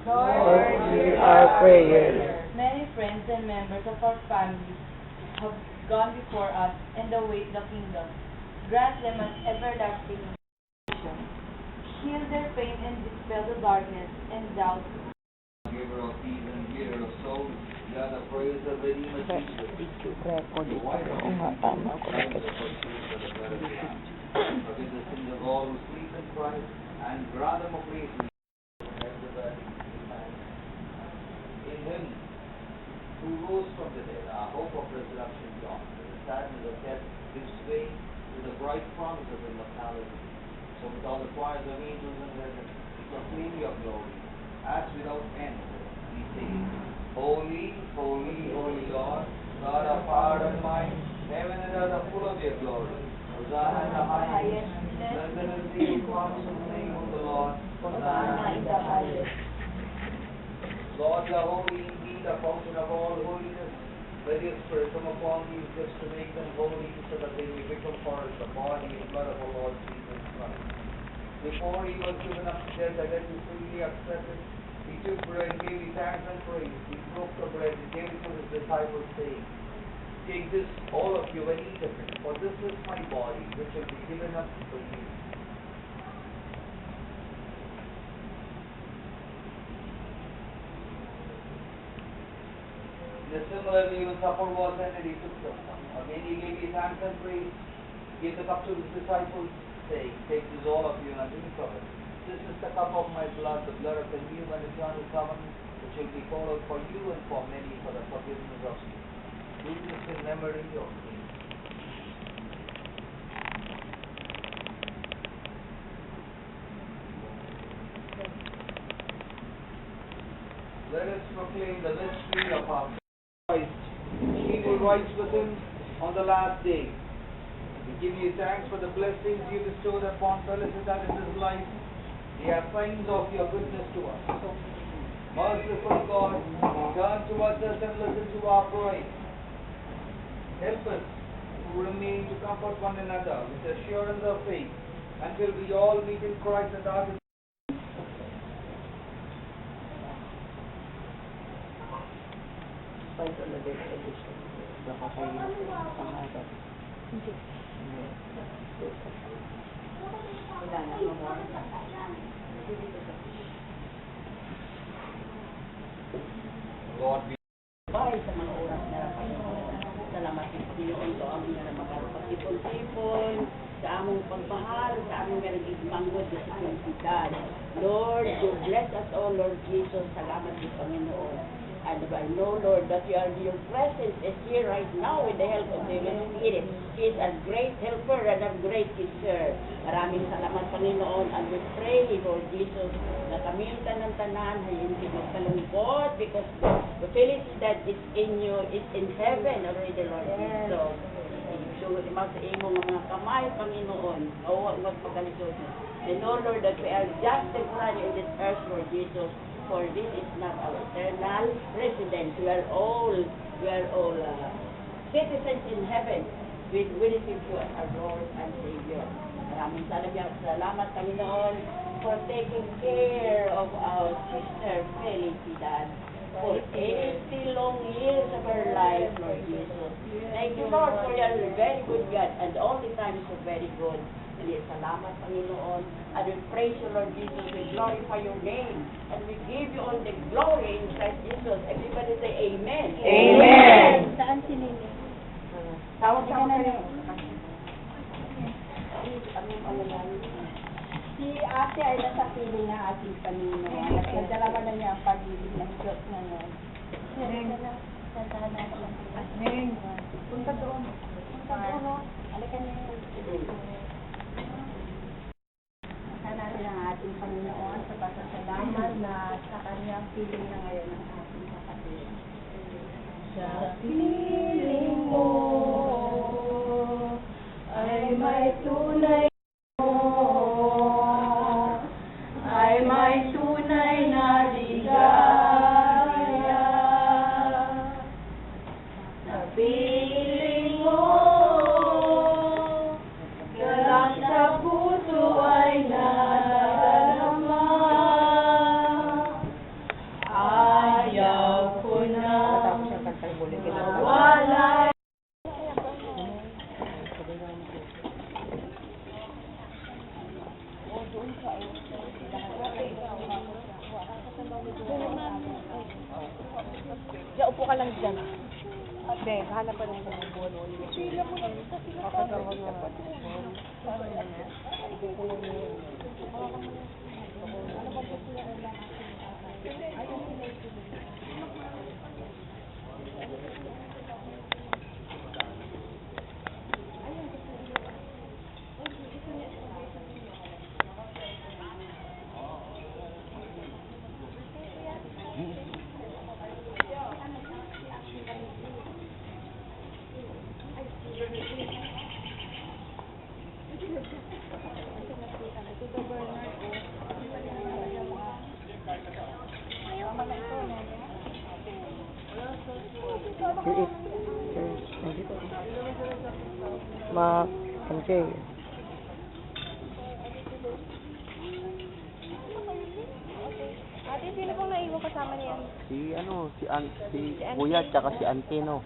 Lord, hear our prayer. Many friends and members of our family have gone before us and await the kingdom. Grant them an everlasting salvation. Heal their pain and dispel the darkness and doubt. Giver of peace and giver of souls, you are the praise of Redeemer Jesus. Record ito. Oo nga, tama ko. Forgive the sins of all who sleep in Christ, and grant them a place in Him who rose from the dead, our hope of resurrection beyond, and the sadness of death gives way to the bright promise of immortality. So with all the choirs of angels in heaven, we proclaim your glory, as without end we sing, Holy, holy, holy Lord, God of power and might, heaven and earth are full of your glory. Hosanna in the highest, blessed is he who comes in the name of the Lord. Hosanna in the highest. Lord, you are holy indeed, the fountain of all holiness. Let your Spirit come upon these gifts to make them holy, so that they may become for us the body and blood of our Lord Jesus Christ. Before he was given up to death, and let you freely accept it, he took bread and gave you thanks and praise. He broke the bread and gave it to his disciples, saying, Take this, all of you, and eat of it, for this is my body, which will be given up for you. In a similar way, when supper was ended, he took the cup. Again he gave you thanks and praise. He gave the cup to his disciples, saying, Take this, all of you, and drink of it. This is the cup of my blood, the blood of the new and eternal covenant, which will be poured out for you and for many for the forgiveness of sins. Do this in memory of me. Let us proclaim the mystery of our Christ. He will rise with him on the last day. We give you thanks for the blessings you bestowed upon Felicitas in this life. They are signs of your goodness to us. Merciful God, turn towards us and listen to our prayer. Help us to remain to comfort one another with the assurance of faith until we all meet in Christ and are with God be Bahay sa mga oras na Panginoon. Salamat sa Panginoon to ang mga magkakapagtipon-tipon sa among pagmahal, sa among nagigmangod sa sintidad. Lord, you bless us all, Lord Jesus. Salamat sa Panginoon. And I know, Lord, that your presence is here right now with the help of the Holy Spirit. He is a great helper and a great teacher. Maraming salamat, Panginoon. And we pray, Lord Jesus, na kami yung tanan-tanan ay hindi magkalungkot because the felicidad is in you, is in heaven already, Lord Jesus. So, mag-imo ng mga kamay, Panginoon, o magpagalisod. And know, Lord, that we are just temporary in this earth, Lord Jesus, for this is not our eternal residence. We are all citizens in heaven. We receive you as our Lord and Savior. Maraming salamat, Panginoon, for taking care of our sister Felicidad for 80 long years of her life, Lord Jesus. Thank you, Lord, for your very good God, and all the time is so very good. And salamat, Panginoon, and we praise you, Lord Jesus. We glorify your name, and we give you all the glory in Christ Jesus. Everybody say Amen. Amen. Saan si Nini? Tawag ka na rin. Si ate ay nasa piling ng ating Panginoon at nadalawa na niya ang pag-ibig ng Diyos ngayon. Amen. Punta doon. Punta doon. Halika na yun. Sana natin ang ating Panginoon sa pasasalamat na sa kanyang piling na ngayon ang ating kapatid. Sa piling mo ay may tunay na ligaya. Sa piling mo, galak sa puso ay nadarama. Upo ka lang dyan. Ate, hanap ka lang sa buwan mo. Sila mo lang ito. Kapag ako na. Ma, MJ. Ate, sino pong naiwan kasama niya? Si Kuya, tsaka si Ante, no?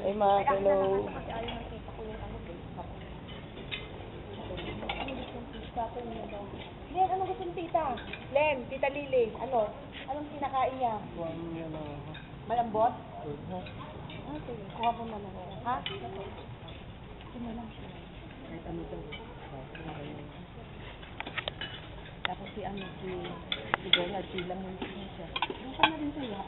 Ay, ma, hello. Len, anong gusto ni tita? Len, tita Lily, ano? Anong kinakain niya? Malambot? Ah, sige. Kuha po naman. Ha? Tapos si Bernard, silang yung siya. Ano ka na rin sa'yo?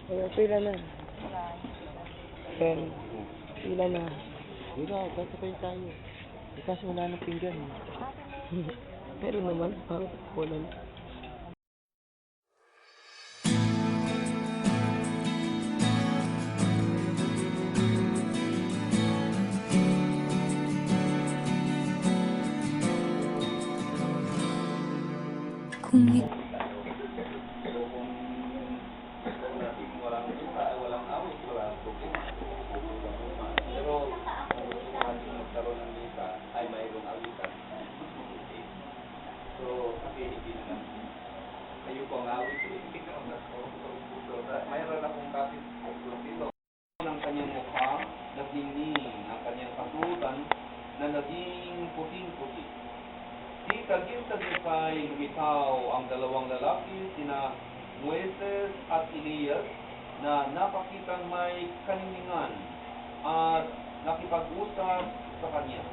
Kaya pila na. Pen. Pila na. Ikaw, kasapay tayo. Kasi wala nang pinggan. Meron naman. Bakit wala na? Kung ito Walang awit, walang problema. Pero, kung gusto natin magkaroon ng lita, ay mayroong awitan. So, kasi hindi naman. Kayo po ang awit, hindi naman na so, mayroon akong kapit dito. Ang kanyang mukha, nagdining, ang kanyang kasutan, na naging puting-puti. Di tagil-tagilpay lumitaw ang dalawang lalaki, sina Moises at Elias, na napakitang may kaniningan at nakipag-usap sa kanya.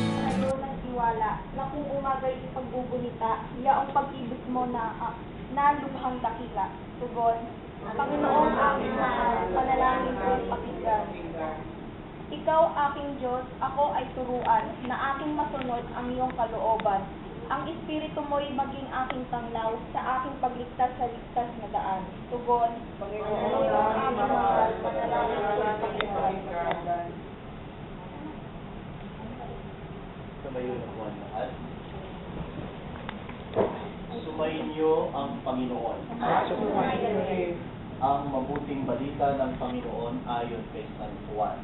Tayo ng tiwala na kung umagay ipagbugunita, yaong pag-ibig mo na lubhang dakila. Tugon, Panginoong aming mahal, panalangin ko'y pakinggan. Ikaw aking Diyos, ako ay turuan, na aking masunod ang iyong kalooban. Ang Espiritu mo'y maging aking tanglaw sa aking pagligtas sa ligtas na daan. Tugon, Panginoong aming mahal, panalangin ko'y pakinggan. Tumayo na po ang lahat. Sumayin niyo ang Panginoon. Ang mabuting balita ng Panginoon ayon kay San Juan.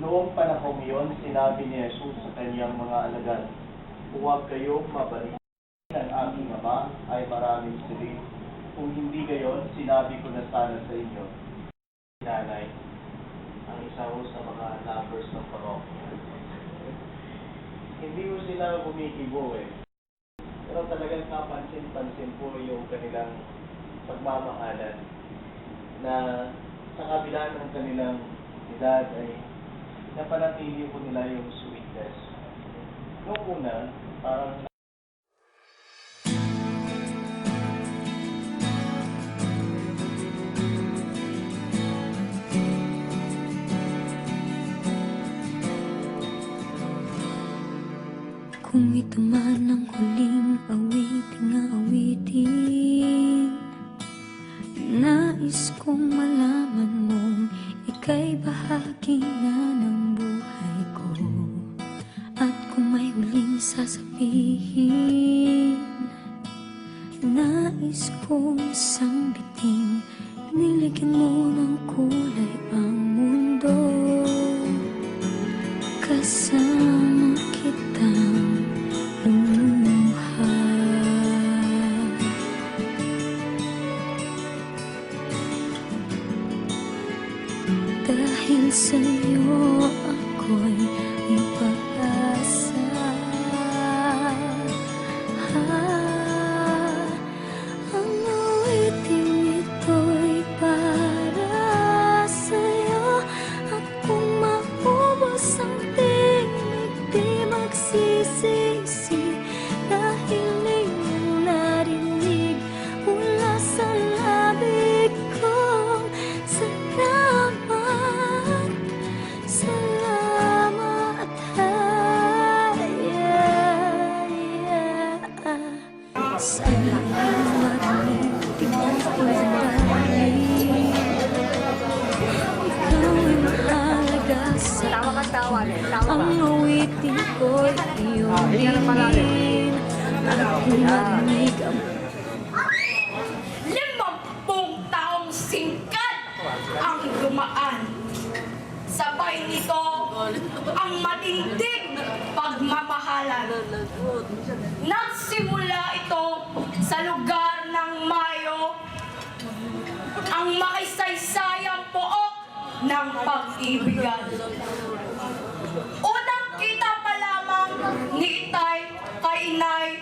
Noong panahong iyon, sinabi ni Jesus sa kanyang mga alagad, huwag kayong mabalik. Ang aking ama ay maraming silid. Kung hindi gayon, sinabi ko na sana sa inyo. Nanay, ang isa ho sa mga lovers ng parokya. Hindi mo sila bumikibo eh. Pero talagang kapansin-pansin po yung kanilang pagmamahalan na sa kabila ng kanilang edad ay napanatili po nila yung sweetness. Noong una, parang Kung ito man ang huling awiting aawitin, Nais kong isang biting, niligyan mo ng kulay ang mundo. Kasama kitang lumuha. Dahil sa'yo ako'y may pag-asa. Ang awiting ito'y para sa'yo. At kung maubos ang tinig, di magsisisi. Dahil iyong narinig mula sa labig kong salamat. Salamat, salamat mo, tingnan ko dahil ikaw ay mahalaga sa akin. Ang awitin ko'y iyong hingin. Ang kumamig ang 50 taong singkat ang dumaan. Sabay nito ang matinding pagmamahalan. Nagsimula ito sa lugar ng Mayo, ang makasaysayang pook ng pag-ibigan. Unang kita pa lamang ni Itay kay Inay,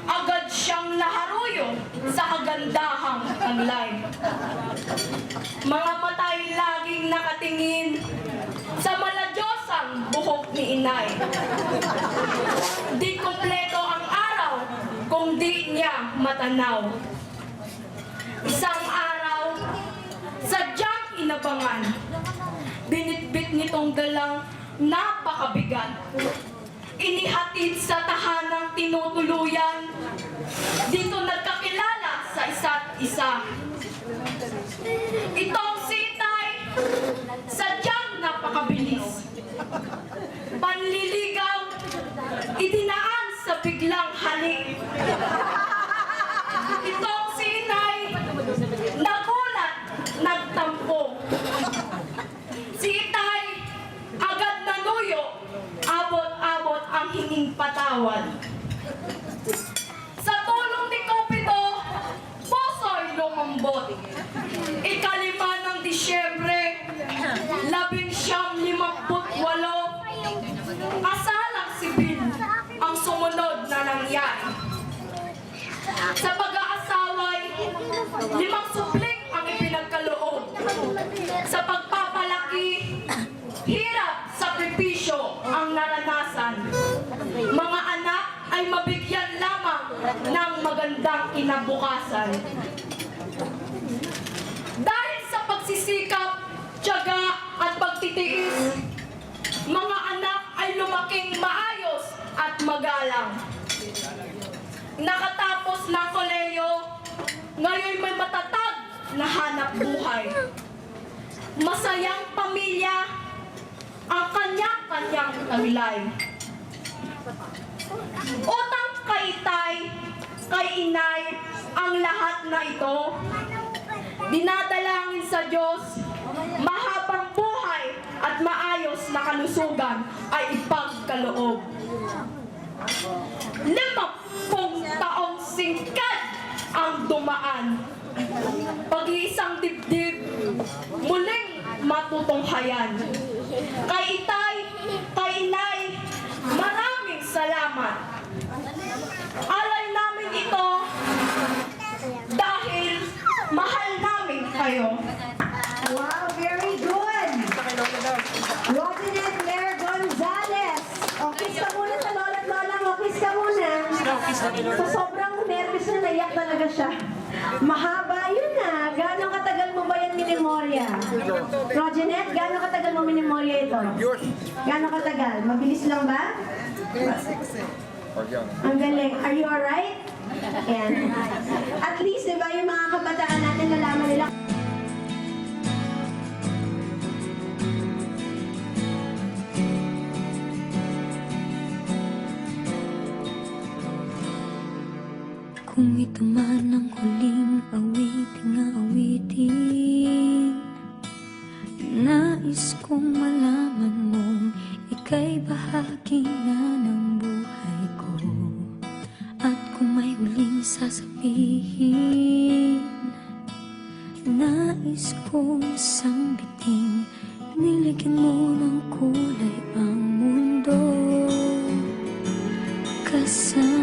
agad siyang naharuyo sa kagandahang taglay. Mga mata'y laging nakatingin sa maladyosang buhok ni Inay. Di kompleto ang araw kung di niya matanaw. Isang araw, sadyang inabangan, binitbit nitong dalang napakabigat. Inihatid sa tahanang tinutuluyan. Dito nagkakilala sa isa't isa. Itong si Itay, sadyang napakabilis. Panliligaw, idinaan sa biglang halik. Itong si Inay, nagulat, nagtampo. Si Itay, agad nanuyo, abot-abot ang hinging patawad. Sa tulong ni Cupido, puso'y lumambot. 5 ng Disyembre, 1958, kasalang sibil ang sumunod na nangyari. Sa pag-aasaway, 5 supling ang ipinagkaloob. Sa pagpapalaki, hirap, sakripisyo ang naranasan. Mga anak ay mabigyan lamang ng magandang kinabukasan. Dahil sa pagsisikap, tiyaga at pagtitiis, mga anak ay lumaking maayos at magalang. Nakatapos ng kolehiyo, ngayon may matatag na hanap buhay. Masayang pamilya ang kanya-kanyang taglay. Utang kay Itay, kay Inay, ang lahat na ito, dinadalangin sa Diyos, mahabang buhay at maayos na kalusugan ay ipagkaloob. 50 taong singkat ang dumaan. Pag-iisang dibdib, muling matutunghayan. Kay Itay, kay Inay, maraming salamat. Alay namin ito dahil mahal namin kayo. Wow, very good! Roginet Claire Gonzalez. O, kiss ka muna sa lola at lola mo. Kiss ka muna. So, sobrang nervous na naiyak talaga siya. Mahaba yun na. Gano'ng katagal mo ba yan minimorya? Roginet, gano'ng katagal mo minimorya ito? Gano'ng katagal? Mabilis lang ba? Ang galing. Are you alright? Ayan. At least, diba, yung mga kabataan natin nalaman nila. Kung ito man ang huling awiting, nais kong malaman mong ika'y bahagi na ng buhay ko. At kung may huling sasabihin, nais kong sambiting, niligyan mo ng kulay ang mundo. Kasama